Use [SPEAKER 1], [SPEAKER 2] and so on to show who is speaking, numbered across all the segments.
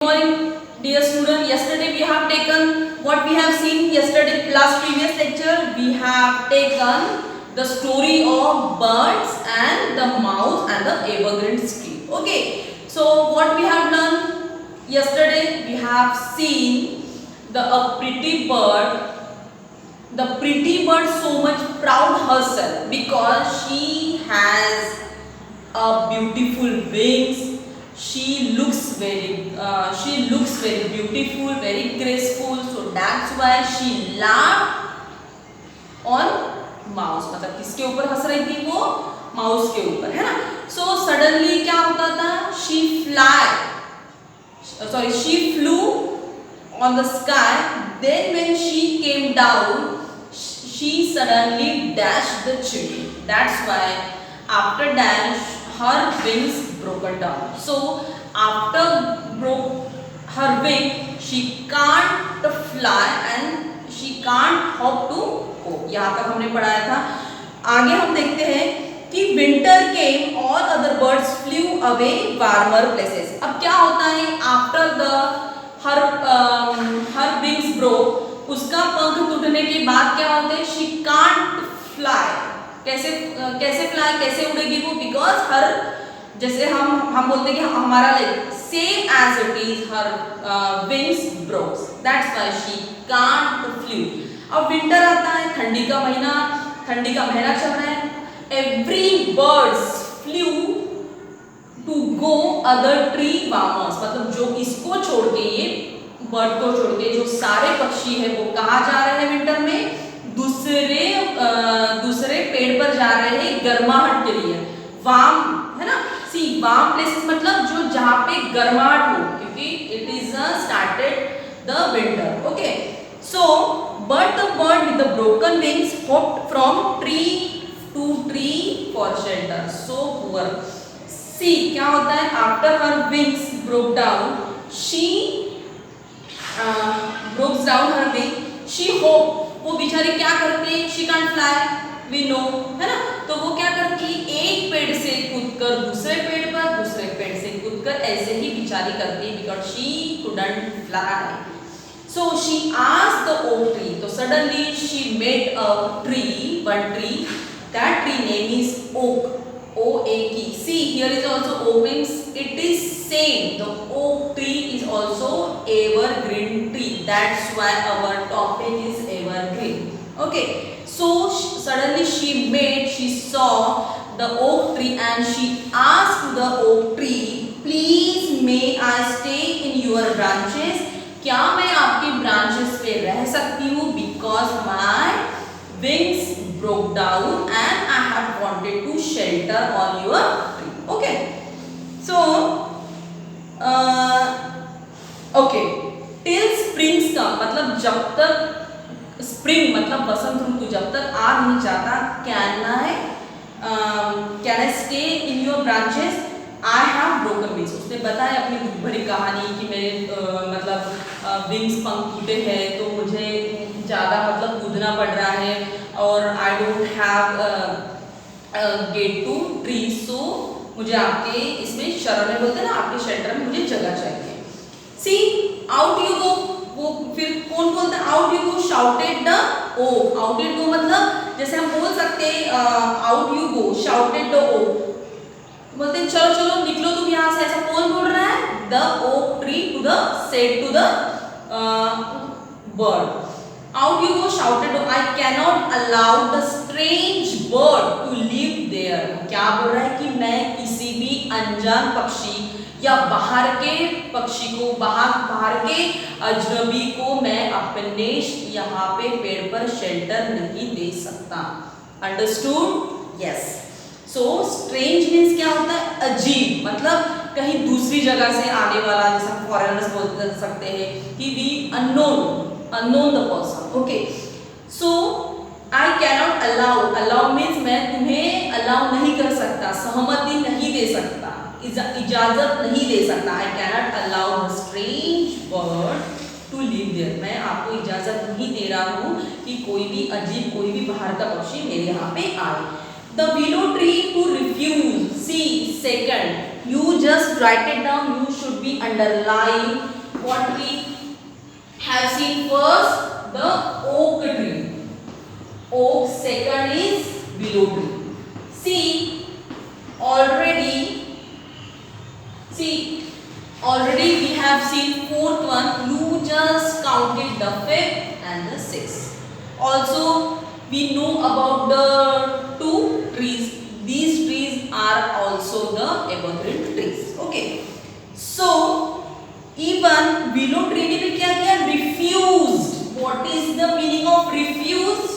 [SPEAKER 1] Morning, dear student. Yesterday we have taken what we have seen yesterday. Last previous lecture we have taken the story of birds and the mouse and the evergreen tree. Okay. So what we have done yesterday, we have seen a pretty bird. The pretty bird so much proud herself because she has a beautiful wings. She looks very beautiful, very graceful. So that's why she laughed on mouse. मतलब किसके ऊपर हंस रही थी वो? Mouse के ऊपर, है ना? So suddenly क्या होता था? She flew on the sky. Then when she came down, she suddenly dashed the tree. That's why after dash her wings broken down. So after broke her wing, she can't fly and she can't hop to go. यहाँ तक हमने पढ़ाया था. आगे हम देखते हैं कि winter came, all other birds flew away warmer places. अब क्या होता है? After her wings broke, उसका पंख टूटने के बाद क्या होता है? She can't fly. कैसे फ्लाई, कैसे उड़ेगी वो? बिकॉज हर जैसे हम बोलते हैं कि हमारा like same as it is her wings broke. That's why she can't flew. अब विंटर आता है, ठंडी का महीना चल रहा है. Every birds flew to go other tree warmers. मतलब जो इसको छोड़ के, ये बर्ड को छोड़ के जो सारे पक्षी है वो कहाँ जा रहे हैं विंटर में? दूसरे पेड़ पर जा रहे हैं गर्माहट के लिए. वार्म, है ना? सी वार्म प्लेसेस मतलब जो जहाँ पे गर्माहट हो, क्योंकि it is started the winter. Okay. So but the bird with the broken wings hopped from tree to tree for shelter. So poor. सी क्या होता है? After her wings broke down, she broke down her wing. She hopped. वो बेचारी क्या करती है? She can't fly, we know, है ना? तो वो क्या करती है? एक पेड़ से कूदकर दूसरे पेड़ पर, दूसरे पेड़ से कूदकर ऐसे ही बेचारी करती है because she couldn't fly. So she asked the oak tree. तो suddenly she met a tree, one tree. That tree name is oak. O-A-K. See, here is also oak means it is same. The oak tree is also evergreen tree. That's why our topic is evergreen. Okay. So suddenly she saw the oak tree and she asked the oak tree, please may I stay in your branches? क्या मैं आपकी branches पे रह सकती हूँ? Because my wings broke down and I have wanted to shelter on your tree. Okay. So okay, till springs come, मतलब जब तक स्प्रिंग मतलब बसंत ऋतु जब तक आ नहीं जाता, can I stay in your branches? I have broken wings. उसने बताया अपनी दुख भरी कहानी कि मेरे मतलब विंग्स पंख टूटे हैं, तो मुझे ज़्यादा मतलब कूदना पड़ रहा है और I don't have get to tree. So मुझे आपके इसमें शरण में बोलते हैं ना, आपके शेल्टर में मुझे जगह चाहिए. See out you go. वो फिर कौन बोलता है out you go? Shouted the oak. Outed go मतलब जैसे हम बोल सकते हैं out you go, shouted the oak. बोलते हैं चलो चलो निकलो तुम यहाँ से. ऐसा कौन बोल रहा है? The oak tree to the said to the bird. Out you go, shouted, I cannot allow the strange bird to live there. क्या बोल रहा है कि मैं किसी भी अनजान पक्षी या बाहर के पक्षी को, बाहर के अजनबी को मैं अपने यहाँ पे पेड़ पर शेल्टर नहीं दे सकता. Understood? Yes. So strange means क्या होता है? अजीब, मतलब कहीं दूसरी जगह से आने वाला, जैसा फॉरेनर्स बोल सकते हैं कि we unknown the person. Okay. So I cannot allow means मैं तुम्हें allow नहीं कर सकता, सहमति नहीं दे सकता, इजाजत नहीं दे सकता. I cannot allow a strange bird to live there. मैं आपको इजाजत नहीं दे रहा हूँ कि कोई भी अजीब, कोई भी बाहर का पक्षी मेरे यहाँ पे आए. The willow tree to refuse. See, second. You just write it down. You should be underline what we have seen first, the oak tree. Oak, second is willow tree. Already we have seen fourth one. You just counted the fifth and the sixth. Also we know about the two trees. These trees are also the evergreen trees. Okay, so even willow tree ने भी क्या किया? Refused. What is the meaning of refused?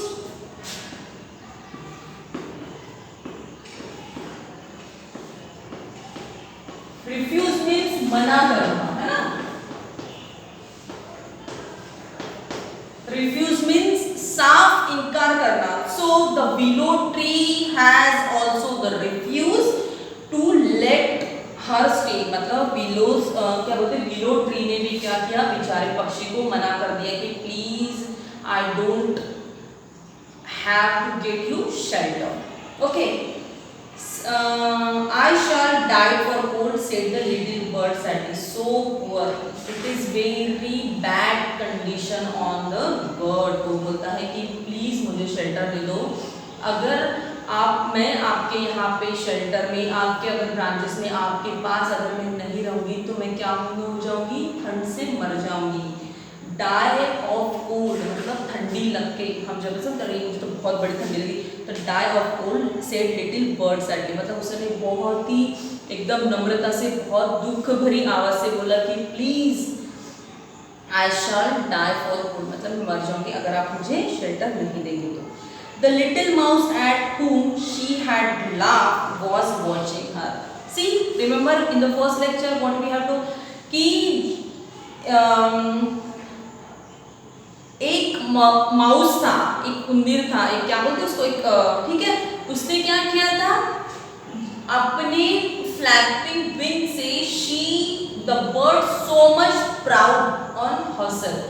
[SPEAKER 1] Refuse means मना करना, है ना? Refuse means साफ इनकार करना. So the willow tree has also the refuse to let her stay. मतलब willows क्या बोलते हैं? Willow tree ने भी क्या किया? बेचारे पक्षी को मना कर दिया कि please I don't have to get you shelter. Okay. I shall die for cold, said the little bird sadly. So poor. It is very bad condition on the bird. वो बोलता है कि प्लीज मुझे शेल्टर दे दो. अगर मैं आपके यहाँ पे शेल्टर में, आपके अगर ब्रांचेस में, आपके पास अगर मैं नहीं रहूँगी तो मैं क्या हो जाऊँगी? ठंड से मर जाऊँगी. डाई ऑफ कोल्ड मतलब ठंडी लग के, हम जब सब करेंगे मुझे तो बहुत बड़ी ठंडी लगी, तो die of cold said little bird sadly. मतलब उसने बहुत ही एकदम नम्रता से, बहुत दुख भरी आवाज से बोला कि please I shall die for cold, मतलब मर जाऊंगी अगर आप मुझे शेल्टर नहीं देंगे तो. The little mouse at whom she had laughed was watching her. See, remember in the first lecture what we have to कि एक माउस था, एक कुंदीर था, एक क्या बोलते उसको, एक ठीक है, उसने क्या किया था? अपने फ्लैपिंग विंग से she the bird so much proud on herself.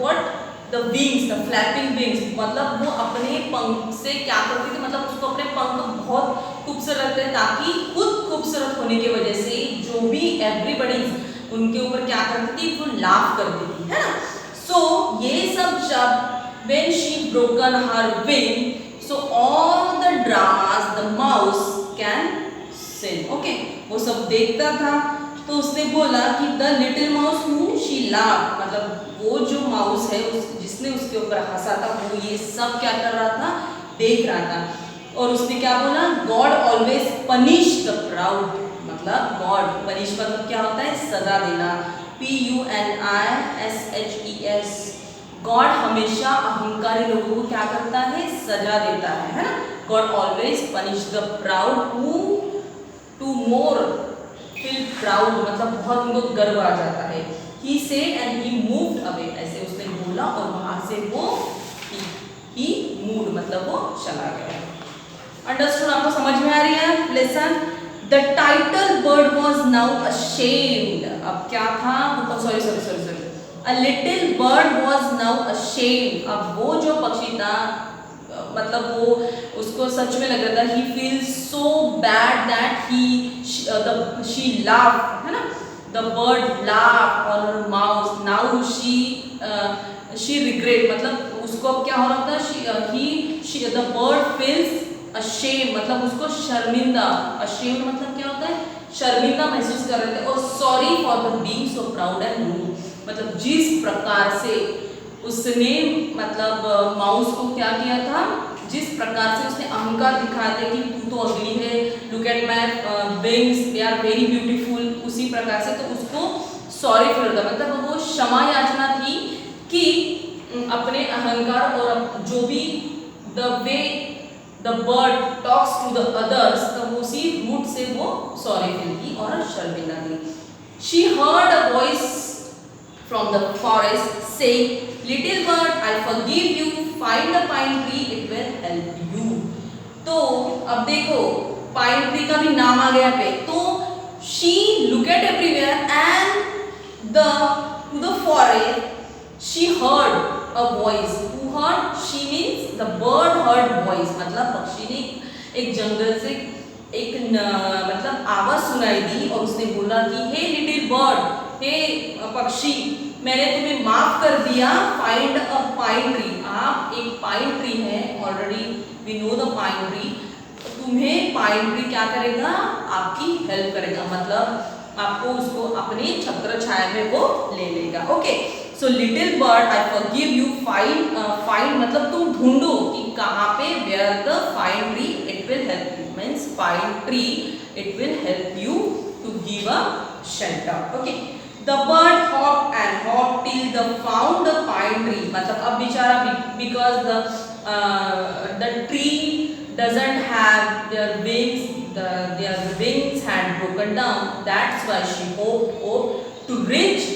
[SPEAKER 1] What the wings, the flapping wings, मतलब वो अपने पंख से क्या करती थी? मतलब उसको अपने पंख बहुत खूबसूरत लगते हैं ताकि खुद खूबसूरत होने की वजह से जो भी एवरीबडी उनके ऊपर क्या करती थी? वो लाफ करती थी, है ना? So ये सब जब when she broken her wing, so all the dramas the mouse can sing. Okay, वो सब देखता था तो उसने बोला कि the little mouse who she laughed, मतलब वो जो माउस है जिसने उसके ऊपर हंसा था वो ये सब क्या कर रहा था? देख रहा था. और उसने क्या बोला? God always punish the proud. मतलब God punish मतलब क्या होता है? सजा देना. PUNISHES. गॉड हमेशा अहंकारी लोगों को क्या करता है? सजा देता है ना? God always punish the proud who to more feel proud, मतलब बहुत उनको गर्व आ जाता है. He said and he moved away. ऐसे उसने बोला और वहां से वो ही मूव्ड मतलब वो चला गया. अंडरस्टूड? आपको समझ में आ रही है lesson? The title bird was now ashamed. अब क्या था? Sorry. A little bird was now ashamed. अब वो जो पक्षी था मतलब वो उसको सच में लग रहा था. He feels so bad that she laughed, है ना? The bird laughed on her mouse. Now she regret, मतलब उसको अब क्या हो रहा था? The bird feels ashamed, मतलब उसको शर्मिंदा. ashamed मतलब क्या होता है? शर्मिंदा महसूस कर रहे थे. और sorry for the being so proud and rude, मतलब जिस प्रकार से उसने मतलब माउस को क्या किया था? जिस प्रकार से उसने अहंकार दिखाया था कि तू तो अगली है, look at my wings, they are very beautiful, उसी प्रकार से तो उसको सॉरी फील होता. मतलब वो क्षमा याचना थी कि अपने अहंकार और जो भी the way the bird talks to the others, तो उसी रूट से वो सॉरी फील की और शर्मिंदा थी. She heard a voice from the forest saying, little bird, I forgive you, find a pine tree, it will help you. तो अब देखो पाइन ट्री का भी नाम आ गया पे. तो she look at everywhere and to the forest she heard a voice. Who heard? She means the bird heard voice. मतलब पक्षी ने एक जंगल से मतलब आवाज सुनाई दी और उसने बोला कि हे लिटिल बर्ड, हे पक्षी, मैंने तुम्हें माफ कर दिया, फाइंड अ पाइन ट्री। आप एक पाइन ट्री है, already we know the pine tree. तुम्हें पाइन ट्री क्या करेगा, आपकी हेल्प करेगा, मतलब आपको उसको अपनी छत्र छाया में वो ले लेगा। Okay, so little bird I forgive you, find मतलब तुम ढूंढो कि कहाँ पे, where the fine tree, it will help you, means fine tree, it will help you to give a shelter. Okay, the bird hopped and hopped till the found a pine tree, मतलब अब बेचारा, because the tree doesn't have their wings, their wings had broken down, that's why she hoped to reach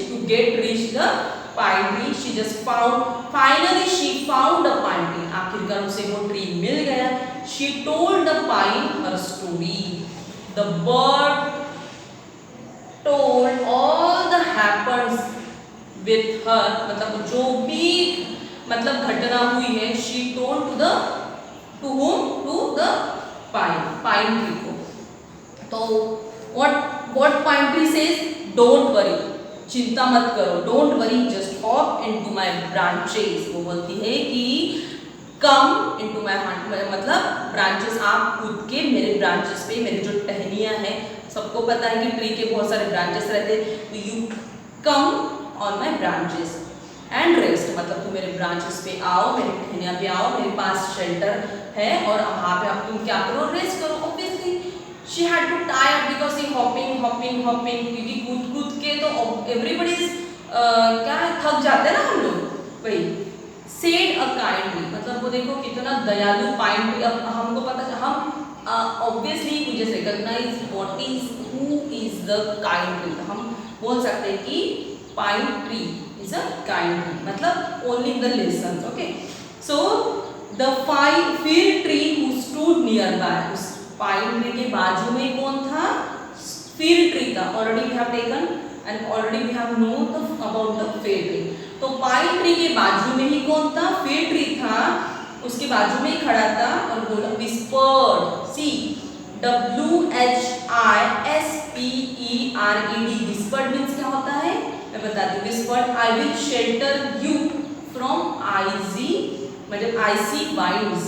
[SPEAKER 1] the pine tree. She just finally she found a pine tree, आखिरकार उसे वो tree मिल गया। She told the pine her story. The bird told all the happens with her, मतलब जो भी मतलब घटना हुई है, she told to whom, to the pine tree को। तो what pine tree says, don't worry, चिंता मत करो, don't worry, just hop into my branches। वो बोलती है कि come into my hand, मतलब branches, आप कूद के मेरे branches पे, मेरी जो टहनियाँ हैं, सबको पता है कि ट्री के बहुत सारे ब्रांचेस रहते हैं, तो you come on my branches and rest, मतलब तुम मेरे ब्रांचेस पे आओ, मेरी टहनियाँ पे आओ, मेरे पास शेल्टर है और वहाँ पे आप तुम क्या करो, रेस्ट करो। Obviously she had to tired because he hopping, क्योंकि कूद के तो एवरीबडी क्या थक जाते हैं ना हम लोग, वही सेड अ काइंड ट्री, मतलब वो देखो कितना दयालु पाइन ट्री। अब हमको पता, हम obviously we just recognize what is, who is the kind tree, हम बोल सकते हैं कि pine tree is a kind tree, मतलब only the lessons। okay, so the fir tree who stood nearby, उस pine tree के बाजू में कौन था, fir tree था। already we have taken and already we have known about the fir tree। तो pine tree के बाजू में ही कौन था, fir tree था, उसके बाजू में ही खड़ा था और बोला whispered, सी whispered, whispered मीन्स क्या होता है, मैं बताती हूँ। whispered, I will shelter you from icy, मतलब icy winds।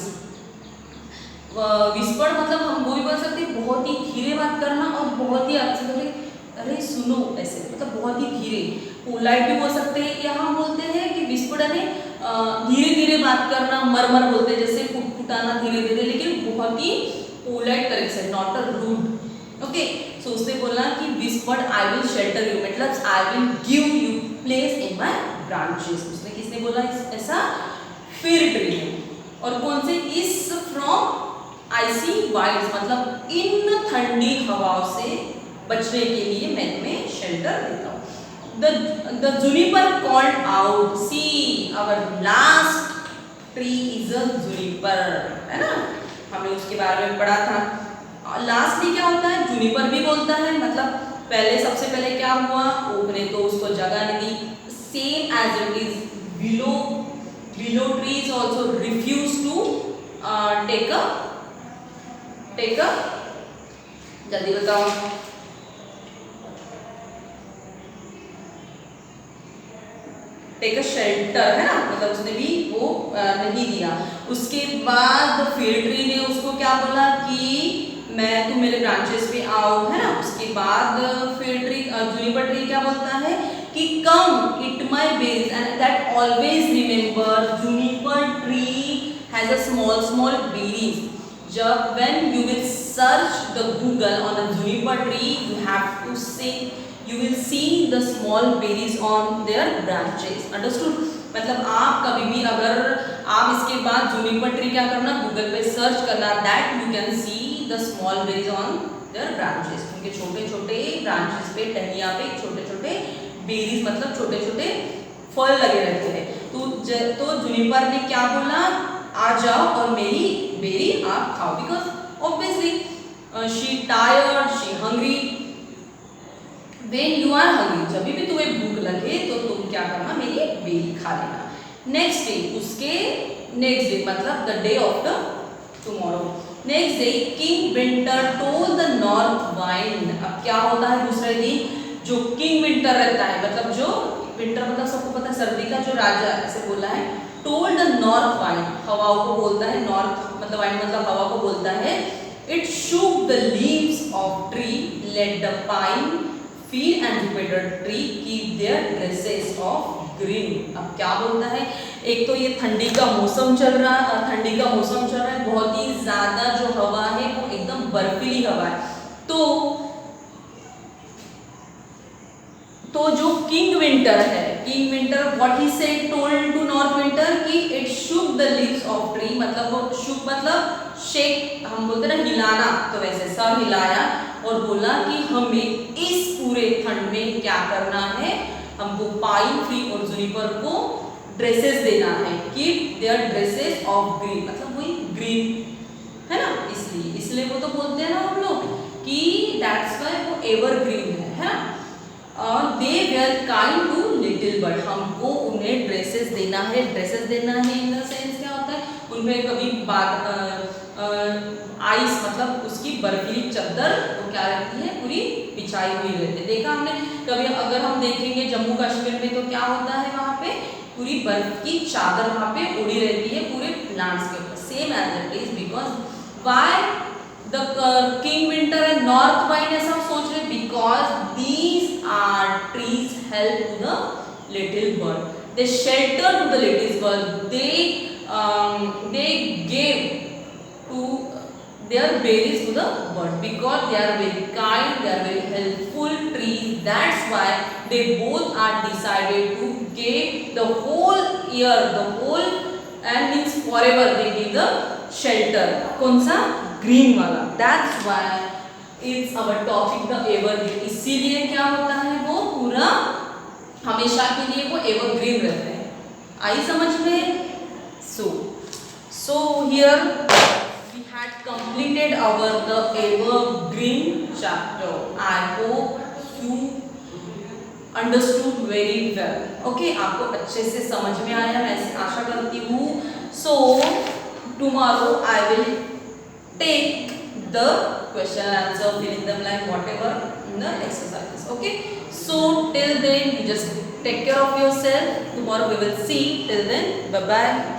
[SPEAKER 1] whispered मतलब हम वो भी बोल सकते हैं बहुत ही धीरे बात करना और बहुत ही अच्छे, अरे सुनो, ऐसे मतलब बहुत ही धीरे, पोलाइट भी बोल सकते हैं, या हम बोलते हैं कि whispered यानी धीरे धीरे बात करना, मरमर बोलते हैं, जैसे फुटफुटाना धीरे धीरे, लेकिन बहुत ही पोलाइट तरीके से, नॉट अ रूड। ओके, सो उसने बोला कि whispered I will shelter you, मतलब I will give you place in my branches। उसने किसने बोला ऐसा, फिर ट्री है। और कौन से, इस फ्रॉम आइसी वाइड्स, मतलब इन ठंडी हवाओं से बचने के लिए मैं तुम्हें शेल्टर देता हूँ। The juniper called out, see our last tree is a juniper, है ना, हमने उसके बारे में पढ़ा था। लास्टली क्या होता है, जूनिपर भी बोलता है, मतलब पहले सबसे पहले क्या हुआ, ओक ने तो उसको जगह नहीं दी, same as it is willow trees also refuse to take a जल्दी बताओ, टेक अ शेल्टर, है ना, मतलब उसने भी वो नहीं दिया। उसके बाद फिर ट्री ने उसको क्या बोला कि मैं, तुम मेरे ब्रांचेस पे आओ, है ना। उसके बाद फिर ट्री, जूनिपर ट्री क्या बोलता है कि come eat my berries, and that always remember juniper tree has a small berries. जब when you will search the Google on a juniper tree, you have to say you will see the small berries on their branches, understood। मतलब आप कभी भी अगर आप इसके बाद Juniper tree क्या करना, गूगल पे सर्च करना, that you can see the small berries on their branches, उनके छोटे छोटे ब्रांचेस पे, टहनियाँ पे छोटे छोटे बेरीज, मतलब छोटे छोटे फल लगे रहते हैं। तो जूनिपर ने क्या बोला, आ जाओ और मेरी बेरी आप खाओ, because obviously she tired, she hungry. When you are hungry, जब भी तुम्हें भूख लगे तो तुम क्या करना, मेरी बेरी खा लेना। नेक्स्ट डे, उसके नेक्स्ट डे मतलब the day after tomorrow, next day king winter told the north wind. अब क्या होता है दूसरे दिन, जो किंग विंटर रहता है, मतलब जो विंटर मतलब सबको पता है सर्दी का जो राजा, ऐसे बोला है, टोल्ड द नॉर्थ वाइंड, हवाओं को बोलता है, नॉर्थ मतलब वाइंड मतलब हवा को बोलता है, it shook the leaves of tree, let the pine feel and Jupiter tree keep their dresses of green. अब क्या बोलता है, एक तो ये ठंडी का मौसम चल रहा है, ठंडी का मौसम चल रहा है, बहुत ही ज्यादा जो हवा है वो एकदम बर्फीली हवा है, तो जो किंग विंटर है, king winter what he said told to north winter कि it shook the leaves of tree, मतलब वो शूक मतलब शेक, हम बोलते ना हिलाना, तो वैसे सर हिलाया और बोला कि हमें इस पूरे ठंड में क्या करना है, हमको पाइन ट्री और जुनिपर को ड्रेसेस देना है, keep their dresses of green, मतलब वही ग्रीन है ना, इसलिए वो तो बोलते हैं ना हम लोग कि दैट्स व्हाई वो एवरग्रीन है ना। They were kind to little bird, हमको उन्हें ड्रेसेस देना है, ड्रेसेस देना है इन द सेंस क्या होता है, उनमें कभी आइस मतलब उसकी बर्फीली चद्दर वो क्या रहती है, पूरी बिछाई हुई रहती है। देखा हमने कभी, अगर हम देखेंगे जम्मू कश्मीर में तो क्या होता है, वहाँ पे पूरी बर्फ की चादर वहाँ पे उड़ी रहती है पूरे प्लांट्स के ऊपर, same as it is, because why the king winter and north wind ऐसा हम सोच रहे, because these are trees help to the little bird, they shelter to the little bird, they gave to their berries to the bird, because they are very kind, they are very helpful trees, that's why they both are decided to give the whole year, the whole and means forever they give the shelter, कौन सा, green वाला, that's why it's our topic the evergreen, इसीलिए क्या होता है वो पूरा हमेशा के लिए वो एवरग्रीन रहते हैं। आई समझ में? So here we had completed our the evergreen chapter. I hope you understood very well. Okay, आपको अच्छे से समझ में आया, मैं ऐसी आशा करती हूँ। So tomorrow I will take the question and answer, fill in the blank, whatever in the exercises. Okay. So till then you just take care of yourself. Tomorrow we will see. Till then, bye bye.